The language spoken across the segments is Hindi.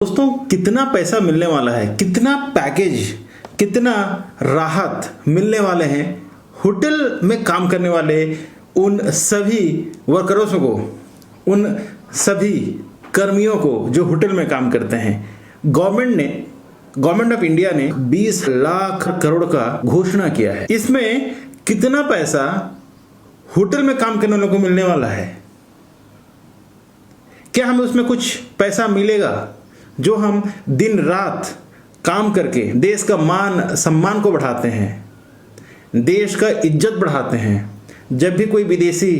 दोस्तों, कितना पैसा मिलने वाला है, कितना पैकेज, कितना राहत मिलने वाले हैं होटल में काम करने वाले उन सभी वर्कर्स को, उन सभी कर्मियों को जो होटल में काम करते हैं। गवर्नमेंट ऑफ इंडिया ने 20 लाख करोड़ का घोषणा किया है। इसमें कितना पैसा होटल में काम करने वालों को मिलने वाला है? क्या हमें उसमें कुछ पैसा मिलेगा जो हम दिन रात काम करके देश का मान सम्मान को बढ़ाते हैं, देश का इज्जत बढ़ाते हैं? जब भी कोई विदेशी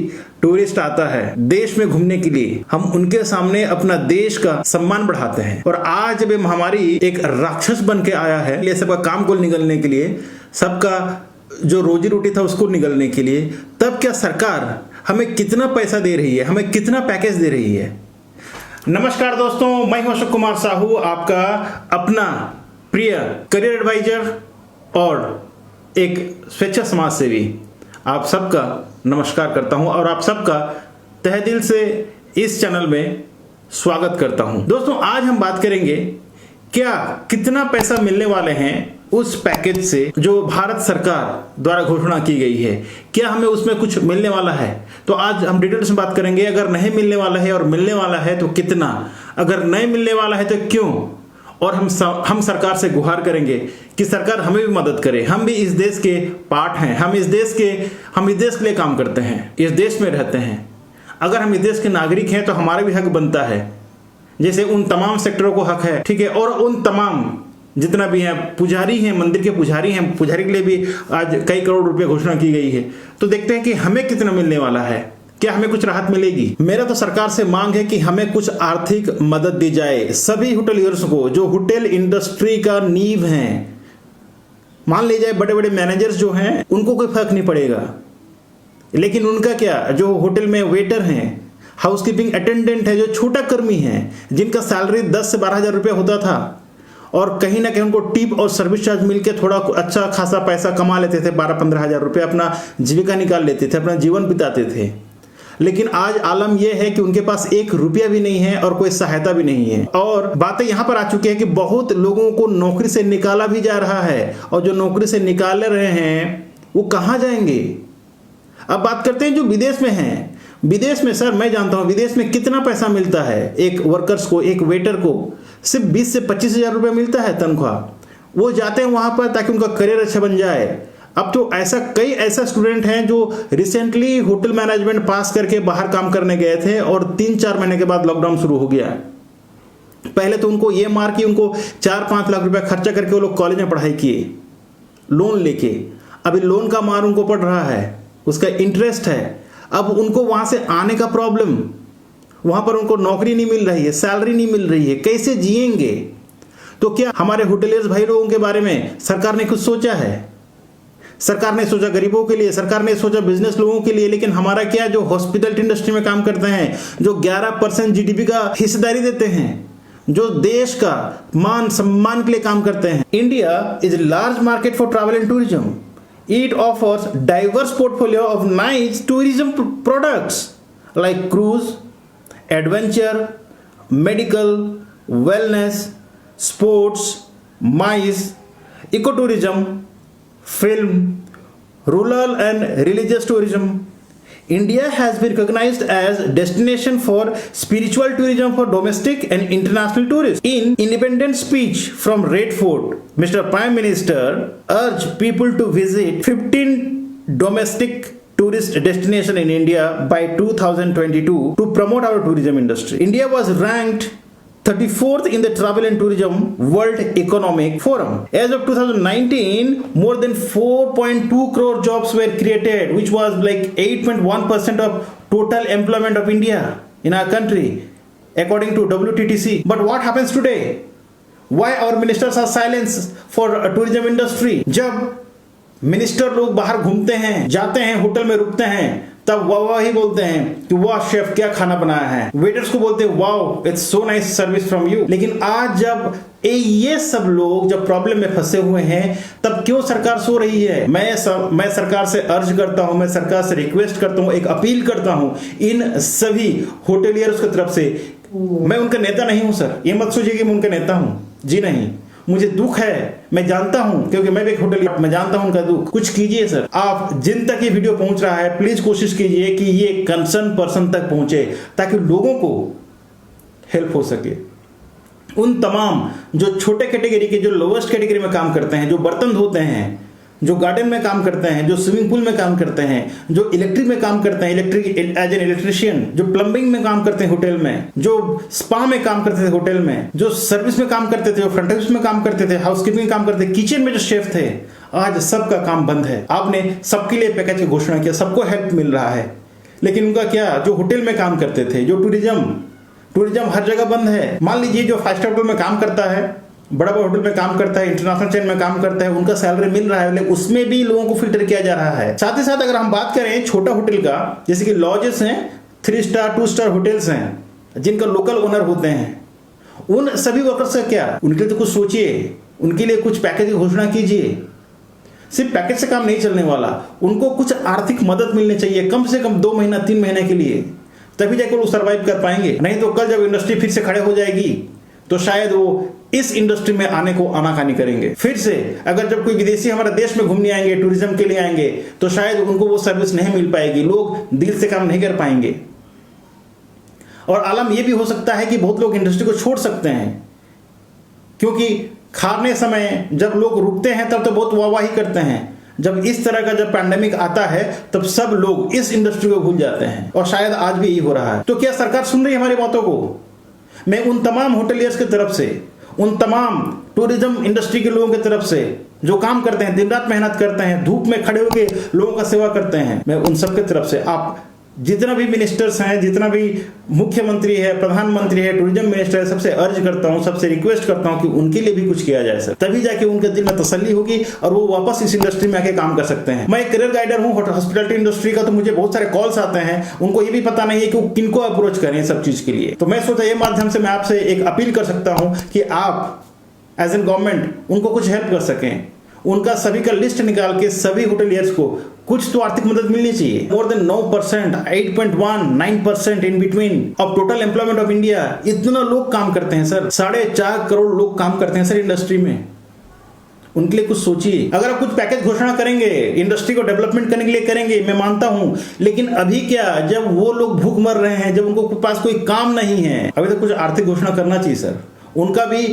टूरिस्ट आता है देश में घूमने के लिए, हम उनके सामने अपना देश का सम्मान बढ़ाते हैं। और आज जब ये महामारी एक राक्षस बन के आया है, ये सबका काम को निगलने के लिए, सबका जो रोजी रोटी था उसको निगलने के लिए, तब क्या सरकार हमें कितना पैसा दे रही है, हमें कितना पैकेज दे रही है? नमस्कार दोस्तों, मैं हूं अशोक कुमार साहू, आपका अपना प्रिय करियर एडवाइजर और एक स्वेच्छा समाज सेवी। आप सबका नमस्कार करता हूं और आप सबका तहे दिल से इस चैनल में स्वागत करता हूं। दोस्तों, आज हम बात करेंगे क्या कितना पैसा मिलने वाले हैं उस पैकेज से जो भारत सरकार द्वारा घोषणा की गई है। क्या हमें उसमें कुछ मिलने वाला है? तो आज हम डिटेल्स में बात करेंगे। अगर नहीं मिलने वाला है और मिलने वाला है तो कितना, अगर नहीं मिलने वाला है तो क्यों, और हम सरकार से गुहार करेंगे कि सरकार हमें भी मदद करे। हम भी इस देश के पार्ट हैं, हम इस देश के लिए काम करते हैं, इस देश में रहते हैं। अगर हम इस देश के नागरिक हैं तो हमारा भी हक बनता है, जैसे उन तमाम सेक्टरों को हक है, ठीक है। और उन तमाम जितना भी हैं पुजारी हैं, मंदिर के पुजारी हैं, पुजारी के लिए भी आज कई करोड़ रुपए घोषणा की गई है। तो देखते हैं कि हमें कितना मिलने वाला है, क्या हमें कुछ राहत मिलेगी? मेरा तो सरकार से मांग है कि हमें कुछ आर्थिक मदद दी जाए सभी होटलियर्स को जो होटल इंडस्ट्री का नींव हैं। मान लीजिए बड़े बड़े मैनेजर्स जो हैं उनको कोई फर्क नहीं पड़ेगा, लेकिन उनका क्या, जो होटल में वेटर हैं, हाउसकीपिंग अटेंडेंट है, जो छोटा कर्मी है, जिनका सैलरी 10 से 12 हजार रुपये होता था और कहीं ना कहीं उनको टिप और सर्विस चार्ज मिलके थोड़ा अच्छा खासा पैसा कमा लेते थे, 12-15 हजार रुपये अपना जीविका निकाल लेते थे, अपना जीवन बिताते थे। लेकिन आज आलम यह है कि उनके पास 1 रुपया भी नहीं है और कोई सहायता भी नहीं है। और बातें यहां पर आ चुकी है कि बहुत लोगों को नौकरी से निकाला भी जा रहा है, और जो नौकरी से निकाल रहे हैं वो कहां जाएंगे? अब बात करते हैं जो विदेश में हैं। विदेश में सर, मैं जानता हूं विदेश में कितना पैसा मिलता है एक वर्कर्स को, एक वेटर को सिर्फ 20 से 25 हजार रुपये मिलता है तनख्वाह। वो जाते हैं वहां पर ताकि उनका करियर अच्छा बन जाए। अब तो कई ऐसा स्टूडेंट हैं जो रिसेंटली होटल मैनेजमेंट पास करके बाहर काम करने गए थे और 3-4 महीने के बाद लॉकडाउन शुरू हो गया। पहले तो उनको ये मार कि उनको 4-5 लाख रुपया खर्चा करके वो लोग कॉलेज में पढ़ाई किए लोन लेके। अभी लोन का मार उनको पड़ रहा है, उसका इंटरेस्ट है। अब उनको वहां से आने का प्रॉब्लम, वहां पर उनको नौकरी नहीं मिल रही है, सैलरी नहीं मिल रही है, कैसे जिएंगे? तो क्या हमारे होटलियर्स भाई लोगों के बारे में सरकार ने कुछ सोचा है? सरकार ने सोचा गरीबों के लिए, सरकार ने सोचा बिजनेस लोगों के लिए, लेकिन हमारा क्या, जो हॉस्पिटलिटी इंडस्ट्री में काम करते हैं, जो 11% जीडीपी का हिस्सेदारी देते हैं, जो देश का मान सम्मान के लिए काम करते हैं। India is a large market for travel and tourism. It offers diverse portfolio of nice tourism products like cruise, adventure, medical, wellness, sports, MICE, ecotourism, film, rural and religious tourism. India has been recognized as destination for spiritual tourism for domestic and international tourists. In independent speech from Red Fort, Mr. Prime Minister urged people to visit 15 domestic tourist destinations in India by 2022 to promote our tourism industry. India was ranked 34th in the Travel and Tourism World Economic Forum. As of 2019, more than 4.2 crore jobs were created, which was like 8.1% of total employment of India in our country, according to WTTC. But what happens today? Why our ministers are silenced for tourism industry? जब मिनिस्टर लोग बाहर घूमते हैं, जाते हैं, होटल में रुकते हैं, तब वाह ही बोलते हैं कि वाह शेफ क्या खाना बनाया है। वेटर्स को बोलते हैं वाह it's so nice service from you. लेकिन आज जब ये सब लोग जब प्रॉब्लम में फंसे हुए हैं, तब क्यों सरकार सो रही है? मैं सरकार से अर्ज करता हूं, मैं सरकार से रिक्वेस्ट करता हूं, एक अपील करता हूं इन सभी होटलियर्स की तरफ से। मैं उनका नेता नहीं हूं सर, ये मत सोचिए कि मैं उनका नेता हूं, जी नहीं। मुझे दुख है, मैं जानता हूं, क्योंकि मैं भी एक होटलियर, मैं जानता हूं उनका दुख। कुछ कीजिए सर, आप जिन तक ये वीडियो पहुंच रहा है प्लीज कोशिश कीजिए कि ये कंसर्न पर्सन तक पहुंचे, ताकि लोगों को हेल्प हो सके। उन तमाम जो छोटे कैटेगरी के, जो लोवेस्ट कैटेगरी में काम करते हैं, जो बर्तन धोते हैं, जो गार्डन में काम करते हैं, जो स्विमिंग पूल में काम करते हैं, जो इलेक्ट्रिक में काम करते हैं, इलेक्ट्रिक एज एन इलेक्ट्रिशियन, जो प्लम्बिंग में काम करते हैं होटल में, जो स्पा में काम करते थे होटल में, जो सर्विस में काम करते थे, जो फ्रंट ऑफिस में काम करते थे, हाउसकीपिंग में काम करते थे, किचन में जो शेफ थे, आज सबका काम बंद है। आपने सबके लिए पैकेज की घोषणा किया, सबको हेल्प मिल रहा है, लेकिन उनका क्या? जो होटल में काम करते थे, जो टूरिज्म हर जगह बंद है। मान लीजिए जो 5 स्टार होटल में काम करता है, बड़ा होटल में काम करता है, इंटरनेशनल चेन में काम करता है, उनका सैलरी मिल रहा है, लेकिन उसमें भी लोगों को फिल्टर किया जा रहा है। साथ ही साथ अगर हम बात करें छोटा होटल का, जैसे कि लॉजेस हैं, 3 स्टार 2 स्टार होटल्स हैं, जिनका लोकल ओनर होते हैं, उन सभी वर्कर्स का क्या? उनके लिए तो कुछ सोचिए, उनके लिए कुछ पैकेज की घोषणा कीजिए। सिर्फ पैकेज से काम नहीं चलने वाला, उनको कुछ आर्थिक मदद मिलनी चाहिए, कम से कम 2 महीना 3 महीने के लिए, तभी जाकर वो सर्वाइव कर पाएंगे। नहीं तो कल जब इंडस्ट्री फिर से खड़े हो जाएगी तो शायद वो इस इंडस्ट्री में आने को आनाकानी करेंगे। फिर से अगर जब कोई विदेशी हमारे देश में घूमने आएंगे, टूरिज्म के लिए आएंगे, तो शायद उनको वो सर्विस नहीं मिल पाएगी, लोग दिल से काम नहीं कर पाएंगे। और आलम ये भी हो सकता है कि बहुत लोग इंडस्ट्री को छोड़ सकते हैं, क्योंकि खाने समय जब लोग रुकते हैं तब तो बहुत वाहवाही करते हैं, जब इस तरह का जब पैंडेमिक आता है तब सब लोग इस इंडस्ट्री को भूल जाते हैं, और शायद आज भी यही हो रहा है। तो क्या सरकार सुन रही है हमारी बातों को? मैं उन तमाम होटलियर्स की तरफ से, उन तमाम टूरिज्म इंडस्ट्री के लोगों की तरफ से जो काम करते हैं, दिन रात मेहनत करते हैं, धूप में खड़े होकर लोगों का सेवा करते हैं, मैं उन सब की तरफ से, आप जितना भी मिनिस्टर्स हैं, जितना भी मुख्यमंत्री है, प्रधानमंत्री है, टूरिज्म मिनिस्टर है, सबसे अर्ज करता हूं, सबसे रिक्वेस्ट करता हूं कि उनके लिए भी कुछ किया जाए सर, तभी जाके उनके दिल में तसल्ली होगी और वो वापस इस इंडस्ट्री में आके काम कर सकते हैं। मैं एक करियर गाइडर हूं हॉस्पिटैलिटी इंडस्ट्री का, तो मुझे बहुत सारे कॉल्स आते हैं, उनको ये भी पता नहीं है कि किनको अप्रोच करें सब चीज के लिए। तो मैं सोचा ये माध्यम से मैं आपसे एक अपील कर सकता हूं कि आप एज एन गवर्नमेंट उनको कुछ हेल्प कर सकें, उनका सभी का लिस्ट निकाल के सभी होटलियर्स को कुछ तो आर्थिक मदद मिलनी चाहिए। More than 9%, 8.1, 9% in between of total employment of India, इतना लोग काम करते हैं सर, 4.5 करोड़ लोग काम करते हैं सर इंडस्ट्री में। उनके लिए कुछ सोचिए। अगर आप कुछ पैकेज घोषणा करेंगे, इंडस्ट्री को डेवलपमेंट करने के लिए करेंगे, मैं मानता हूं, लेकिन अभी क्या, जब वो लोग भूख मर रहे हैं, जब उनको पास कोई काम नहीं है, अभी तो कुछ आर्थिक घोषणा करना चाहिए सर। उनका भी,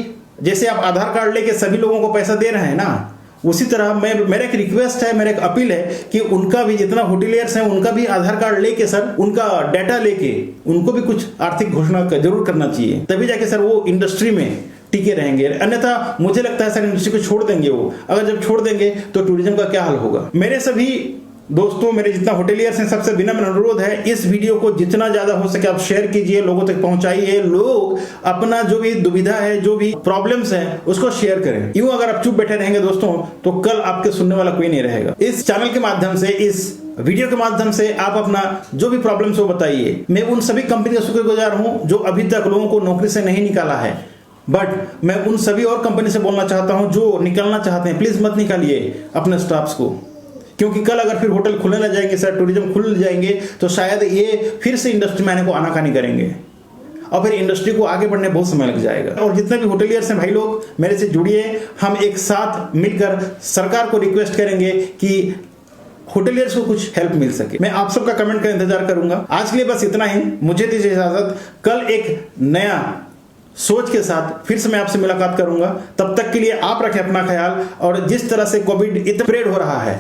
जैसे आप आधार कार्ड लेके सभी लोगों को पैसा दे रहे हैं ना, उसी तरह मेरा एक रिक्वेस्ट है, मेरा एक अपील है कि उनका भी, जितना होटलियर्स हैं, उनका भी आधार कार्ड लेके सर, उनका डाटा लेके उनको भी कुछ आर्थिक घोषणा जरूर करना चाहिए, तभी जाके सर वो इंडस्ट्री में टिके रहेंगे। अन्यथा मुझे लगता है सर इंडस्ट्री को छोड़ देंगे वो। अगर जब छोड़ देंगे तो टूरिज्म का क्या हाल होगा। मेरे सभी दोस्तों, मेरे जितना होटलियर्स हैं, सबसे विनम्र अनुरोध है, इस वीडियो को जितना ज्यादा हो सके आप शेयर कीजिए, लोगों तक पहुंचाइए। लोग अपना जो भी दुविधा है, जो भी प्रॉब्लम्स हैं, उसको शेयर करें। यूं अगर आप चुप बैठे रहेंगे दोस्तों, तो कल आपके सुनने वाला कोई नहीं रहेगा। इस चैनल के माध्यम से, इस वीडियो के माध्यम से आप अपना जो भी प्रॉब्लम्स हो बताइए। मैं उन सभी कंपनी का शुक्रगुजार हूं जो अभी तक लोगों को नौकरी से नहीं निकाला है, बट मैं उन सभी और कंपनी से बोलना चाहता हूं जो निकालना चाहते हैं, प्लीज मत निकालिए अपने स्टाफ्स को, क्योंकि कल अगर फिर होटल खुलने लग जाएंगे सर, टूरिज्म खुल जाएंगे, तो शायद ये फिर से इंडस्ट्री में आने को आनाकानी करेंगे और फिर इंडस्ट्री को आगे बढ़ने बहुत समय लग जाएगा। और जितने भी होटलियर्स हैं भाई लोग, मेरे से जुड़िए, हम एक साथ मिलकर सरकार को रिक्वेस्ट करेंगे कि होटलियर्स को कुछ हेल्प मिल सके। मैं आप सबका कमेंट का इंतजार करूंगा। आज के लिए बस इतना ही, मुझे दीजिए इजाजत। कल एक नया सोच के साथ फिर से मैं आपसे मुलाकात करूंगा। तब तक के लिए आप रखें अपना ख्याल, और जिस तरह से कोविड इतना स्प्रेड हो रहा है,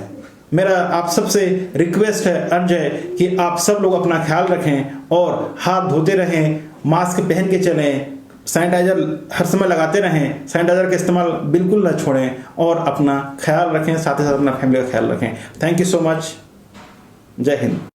मेरा आप सबसे रिक्वेस्ट है, अर्ज है कि आप सब लोग अपना ख्याल रखें और हाथ धोते रहें, मास्क पहन के चलें, सैनिटाइजर हर समय लगाते रहें, सैनिटाइजर का इस्तेमाल बिल्कुल ना छोड़ें, और अपना ख्याल रखें, साथ ही साथ अपना फैमिली का ख्याल रखें। Thank you so much. जय हिंद।